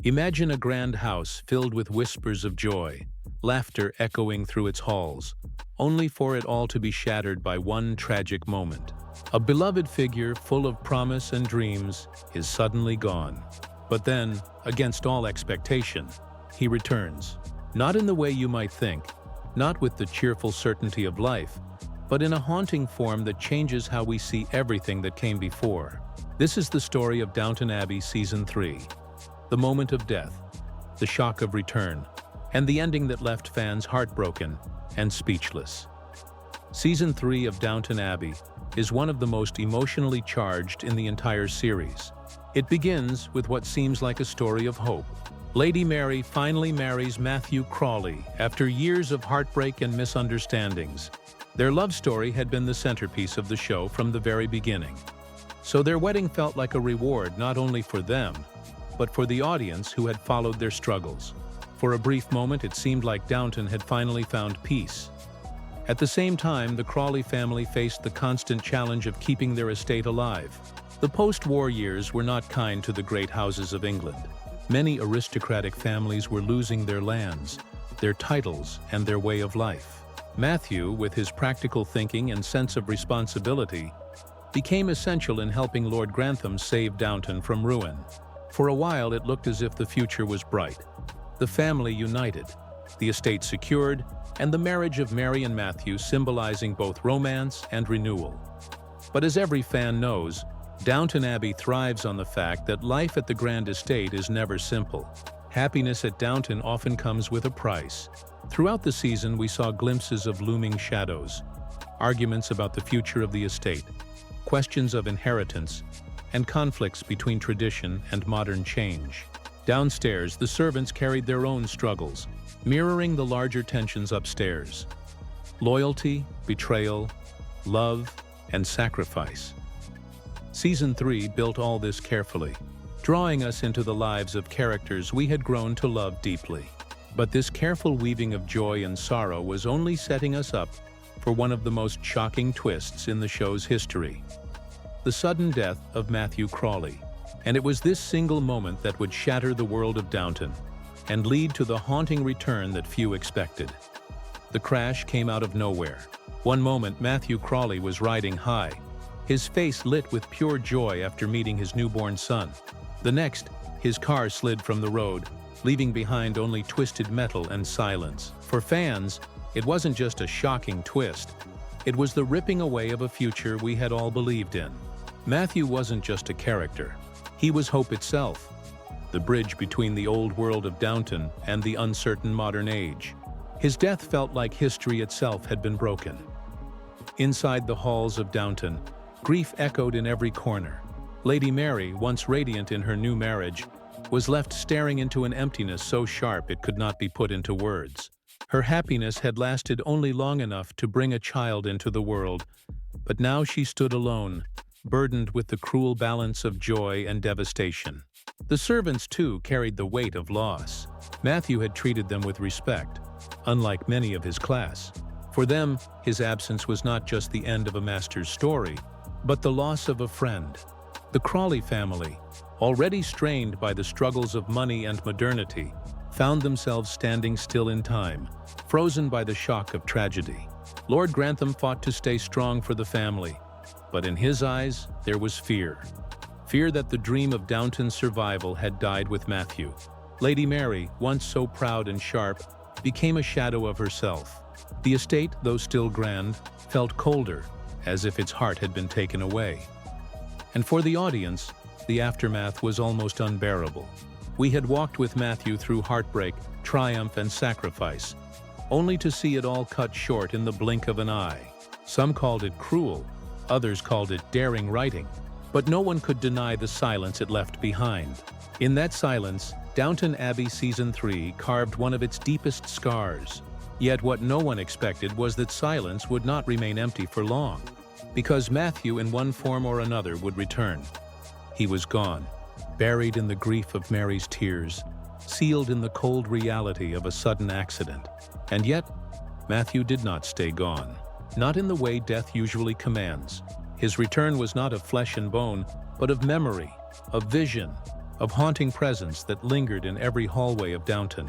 Imagine a grand house filled with whispers of joy, laughter echoing through its halls, only for it all to be shattered by one tragic moment. A beloved figure full of promise and dreams is suddenly gone. But then, against all expectation, he returns. Not in the way you might think, not with the cheerful certainty of life, but in a haunting form that changes how we see everything that came before. This is the story of Downton Abbey Season 3. The moment of death, the shock of return, and the ending that left fans heartbroken and speechless. Season 3 of Downton Abbey is one of the most emotionally charged in the entire series. It begins with what seems like a story of hope. Lady Mary finally marries Matthew Crawley after years of heartbreak and misunderstandings. Their love story had been the centerpiece of the show from the very beginning. So their wedding felt like a reward not only for them, but for the audience who had followed their struggles. For a brief moment, it seemed like Downton had finally found peace. At the same time, the Crawley family faced the constant challenge of keeping their estate alive. The post-war years were not kind to the great houses of England. Many aristocratic families were losing their lands, their titles, and their way of life. Matthew, with his practical thinking and sense of responsibility, became essential in helping Lord Grantham save Downton from ruin. For a while, it looked as if the future was bright. The family united, the estate secured, and the marriage of Mary and Matthew symbolizing both romance and renewal. But as every fan knows, Downton Abbey thrives on the fact that life at the grand estate is never simple. Happiness at Downton often comes with a price. Throughout the season, we saw glimpses of looming shadows, arguments about the future of the estate, questions of inheritance, and conflicts between tradition and modern change. Downstairs, the servants carried their own struggles, mirroring the larger tensions upstairs. Loyalty, betrayal, love, and sacrifice. Season 3 built all this carefully, drawing us into the lives of characters we had grown to love deeply. But this careful weaving of joy and sorrow was only setting us up for one of the most shocking twists in the show's history: the sudden death of Matthew Crawley. And it was this single moment that would shatter the world of Downton and lead to the haunting return that few expected. The crash came out of nowhere. One moment, Matthew Crawley was riding high, his face lit with pure joy after meeting his newborn son. The next, his car slid from the road, leaving behind only twisted metal and silence. For fans, it wasn't just a shocking twist. It was the ripping away of a future we had all believed in. Matthew wasn't just a character. He was hope itself, the bridge between the old world of Downton and the uncertain modern age. His death felt like history itself had been broken. Inside the halls of Downton, grief echoed in every corner. Lady Mary, once radiant in her new marriage, was left staring into an emptiness so sharp it could not be put into words. Her happiness had lasted only long enough to bring a child into the world, but now she stood alone, burdened with the cruel balance of joy and devastation. The servants, too, carried the weight of loss. Matthew had treated them with respect, unlike many of his class. For them, his absence was not just the end of a master's story, but the loss of a friend. The Crawley family, already strained by the struggles of money and modernity, found themselves standing still in time, frozen by the shock of tragedy. Lord Grantham fought to stay strong for the family, but in his eyes, there was fear. Fear that the dream of Downton's survival had died with Matthew. Lady Mary, once so proud and sharp, became a shadow of herself. The estate, though still grand, felt colder, as if its heart had been taken away. And for the audience, the aftermath was almost unbearable. We had walked with Matthew through heartbreak, triumph, and sacrifice, only to see it all cut short in the blink of an eye. Some called it cruel, others called it daring writing, but no one could deny the silence it left behind. In that silence, Downton Abbey Season 3 carved one of its deepest scars. Yet what no one expected was that silence would not remain empty for long, because Matthew in one form or another would return. He was gone, buried in the grief of Mary's tears, sealed in the cold reality of a sudden accident. And yet, Matthew did not stay gone. Not in the way death usually commands. His return was not of flesh and bone, but of memory, of vision, of haunting presence that lingered in every hallway of Downton.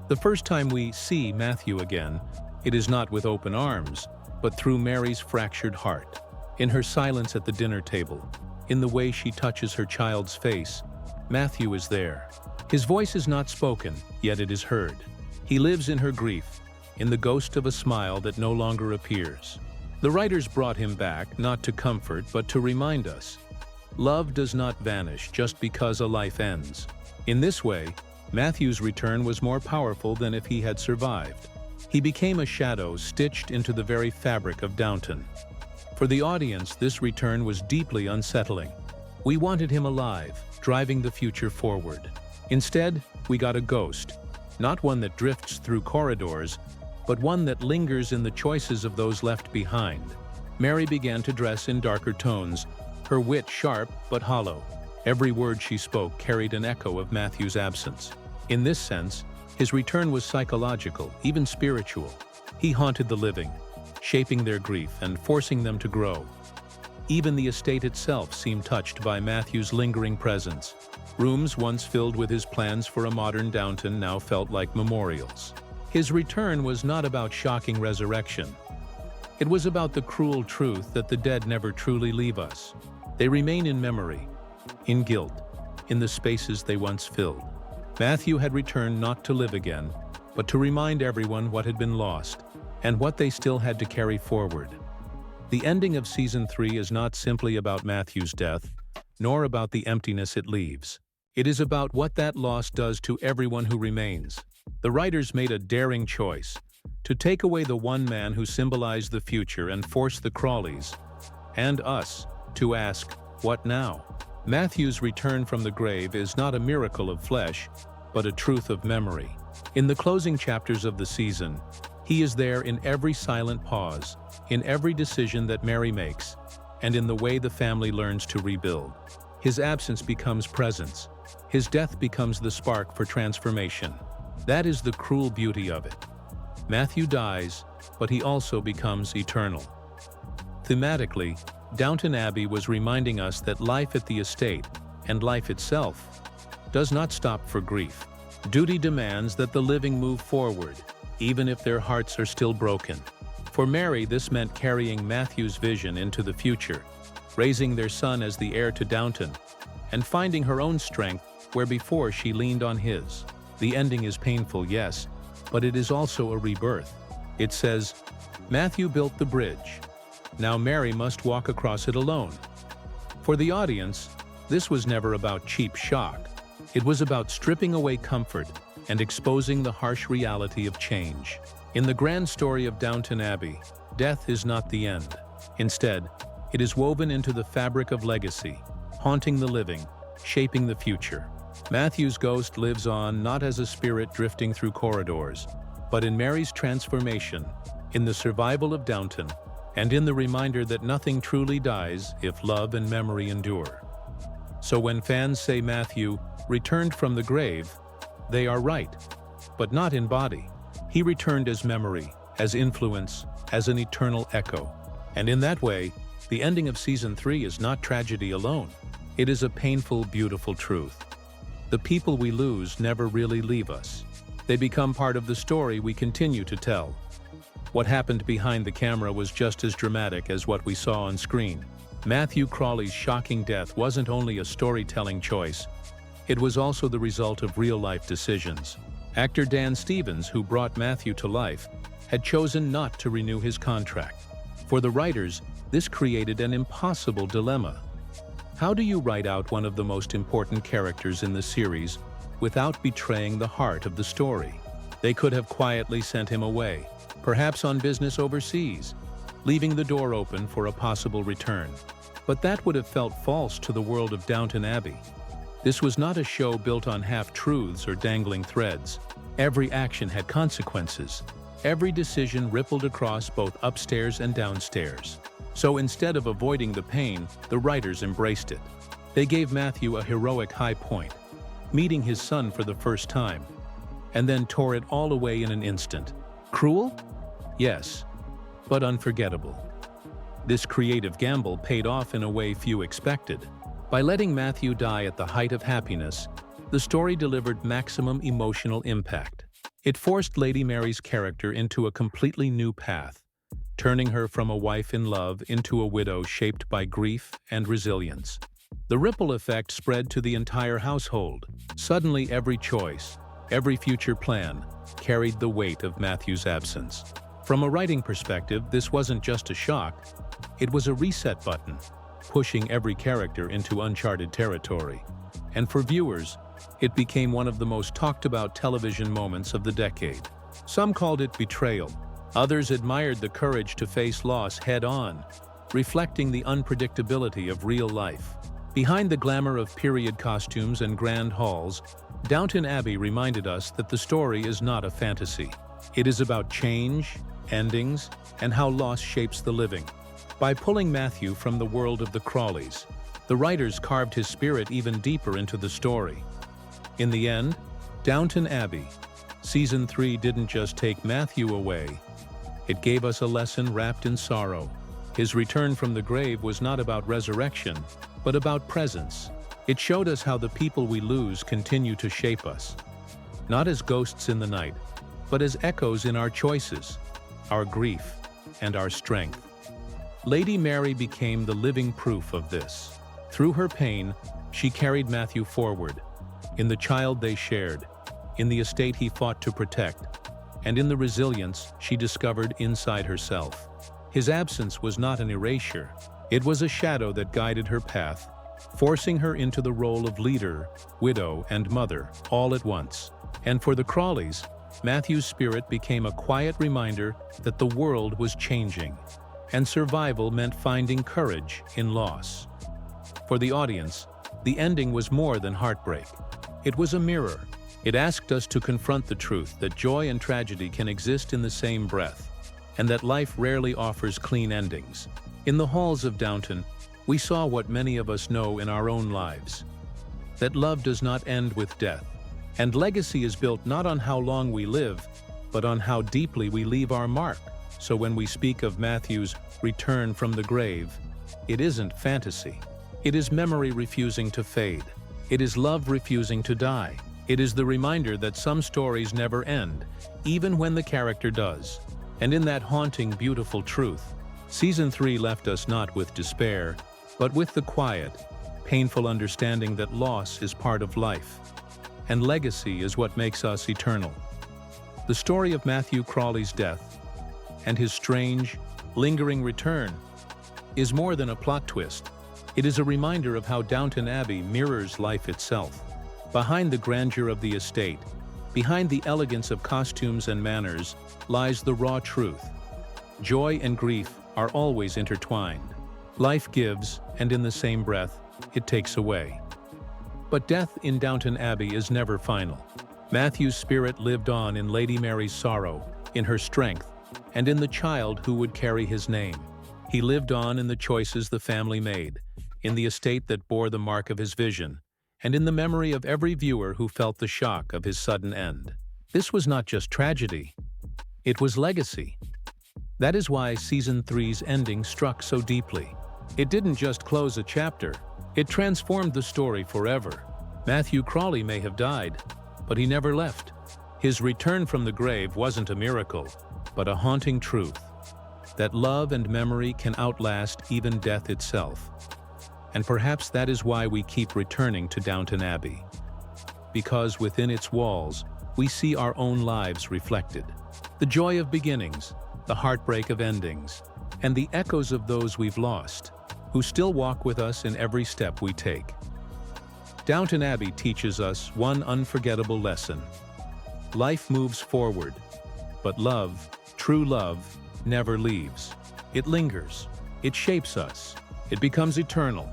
The first time we see Matthew again, it is not with open arms, but through Mary's fractured heart, in her silence at the dinner table, in the way she touches her child's face. Matthew is there. His voice is not spoken, yet it is heard. He lives in her grief, in the ghost of a smile that no longer appears. The writers brought him back, not to comfort, but to remind us. Love does not vanish just because a life ends. In this way, Matthew's return was more powerful than if he had survived. He became a shadow stitched into the very fabric of Downton. For the audience, this return was deeply unsettling. We wanted him alive, driving the future forward. Instead, we got a ghost, not one that drifts through corridors, but one that lingers in the choices of those left behind. Mary began to dress in darker tones, her wit sharp but hollow. Every word she spoke carried an echo of Matthew's absence. In this sense, his return was psychological, even spiritual. He haunted the living, shaping their grief and forcing them to grow. Even the estate itself seemed touched by Matthew's lingering presence. Rooms once filled with his plans for a modern Downton now felt like memorials. His return was not about shocking resurrection. It was about the cruel truth that the dead never truly leave us. They remain in memory, in guilt, in the spaces they once filled. Matthew had returned not to live again, but to remind everyone what had been lost, and what they still had to carry forward. The ending of Season 3 is not simply about Matthew's death, nor about the emptiness it leaves. It is about what that loss does to everyone who remains. The writers made a daring choice, to take away the one man who symbolized the future and force the Crawleys, and us, to ask, what now? Matthew's return from the grave is not a miracle of flesh, but a truth of memory. In the closing chapters of the season, he is there in every silent pause, in every decision that Mary makes, and in the way the family learns to rebuild. His absence becomes presence. His death becomes the spark for transformation. That is the cruel beauty of it. Matthew dies, but he also becomes eternal. Thematically, Downton Abbey was reminding us that life at the estate, and life itself, does not stop for grief. Duty demands that the living move forward, even if their hearts are still broken. For Mary, this meant carrying Matthew's vision into the future, raising their son as the heir to Downton, and finding her own strength where before she leaned on his. The ending is painful, yes, but it is also a rebirth. It says, Matthew built the bridge. Now Mary must walk across it alone. For the audience, this was never about cheap shock. It was about stripping away comfort and exposing the harsh reality of change. In the grand story of Downton Abbey, death is not the end. Instead, it is woven into the fabric of legacy, haunting the living, shaping the future. Matthew's ghost lives on not as a spirit drifting through corridors, but in Mary's transformation, in the survival of Downton, and in the reminder that nothing truly dies if love and memory endure. So when fans say Matthew returned from the grave, they are right, but not in body. He returned as memory, as influence, as an eternal echo. And in that way, the ending of Season 3 is not tragedy alone. It is a painful, beautiful truth. The people we lose never really leave us. They become part of the story we continue to tell. What happened behind the camera was just as dramatic as what we saw on screen. Matthew Crawley's shocking death wasn't only a storytelling choice, it was also the result of real-life decisions. Actor Dan Stevens, who brought Matthew to life, had chosen not to renew his contract. For the writers, this created an impossible dilemma. How do you write out one of the most important characters in the series without betraying the heart of the story? They could have quietly sent him away, perhaps on business overseas, leaving the door open for a possible return. But that would have felt false to the world of Downton Abbey. This was not a show built on half-truths or dangling threads. Every action had consequences. Every decision rippled across both upstairs and downstairs. So instead of avoiding the pain, the writers embraced it. They gave Matthew a heroic high point, meeting his son for the first time, and then tore it all away in an instant. Cruel? Yes, but unforgettable. This creative gamble paid off in a way few expected. By letting Matthew die at the height of happiness, the story delivered maximum emotional impact. It forced Lady Mary's character into a completely new path, turning her from a wife in love into a widow shaped by grief and resilience. The ripple effect spread to the entire household. Suddenly, every choice, every future plan, carried the weight of Matthew's absence. From a writing perspective, this wasn't just a shock, it was a reset button, pushing every character into uncharted territory. And for viewers, it became one of the most talked-about television moments of the decade. Some called it betrayal. Others admired the courage to face loss head-on, reflecting the unpredictability of real life. Behind the glamour of period costumes and grand halls, Downton Abbey reminded us that the story is not a fantasy. It is about change, endings, and how loss shapes the living. By pulling Matthew from the world of the Crawleys, the writers carved his spirit even deeper into the story. In the end, Downton Abbey, Season 3 didn't just take Matthew away. It gave us a lesson wrapped in sorrow. His return from the grave was not about resurrection, but about presence. It showed us how the people we lose continue to shape us, not as ghosts in the night, but as echoes in our choices, our grief, and our strength. Lady Mary became the living proof of this. Through her pain, she carried Matthew forward, in the child they shared, in the estate he fought to protect, and in the resilience she discovered inside herself. His absence was not an erasure. It was a shadow that guided her path, forcing her into the role of leader, widow, and mother, all at once. And for the Crawleys, Matthew's spirit became a quiet reminder that the world was changing, and survival meant finding courage in loss. For the audience, the ending was more than heartbreak. It was a mirror. It asked us to confront the truth that joy and tragedy can exist in the same breath, and that life rarely offers clean endings. In the halls of Downton, we saw what many of us know in our own lives, that love does not end with death, and legacy is built not on how long we live, but on how deeply we leave our mark. So when we speak of Matthew's return from the grave, it isn't fantasy. It is memory refusing to fade. It is love refusing to die. It is the reminder that some stories never end, even when the character does. And in that haunting, beautiful truth, Season 3 left us not with despair, but with the quiet, painful understanding that loss is part of life, and legacy is what makes us eternal. The story of Matthew Crawley's death, and his strange, lingering return, is more than a plot twist. It is a reminder of how Downton Abbey mirrors life itself. Behind the grandeur of the estate, behind the elegance of costumes and manners, lies the raw truth. Joy and grief are always intertwined. Life gives, and in the same breath, it takes away. But death in Downton Abbey is never final. Matthew's spirit lived on in Lady Mary's sorrow, in her strength, and in the child who would carry his name. He lived on in the choices the family made, in the estate that bore the mark of his vision, and in the memory of every viewer who felt the shock of his sudden end. This was not just tragedy, it was legacy. That is why Season 3's ending struck so deeply. It didn't just close a chapter, it transformed the story forever. Matthew Crawley may have died, but he never left. His return from the grave wasn't a miracle, but a haunting truth, that love and memory can outlast even death itself. And perhaps that is why we keep returning to Downton Abbey. Because within its walls, we see our own lives reflected. The joy of beginnings, the heartbreak of endings, and the echoes of those we've lost, who still walk with us in every step we take. Downton Abbey teaches us one unforgettable lesson. Life moves forward, but love, true love, never leaves. It lingers, it shapes us, it becomes eternal,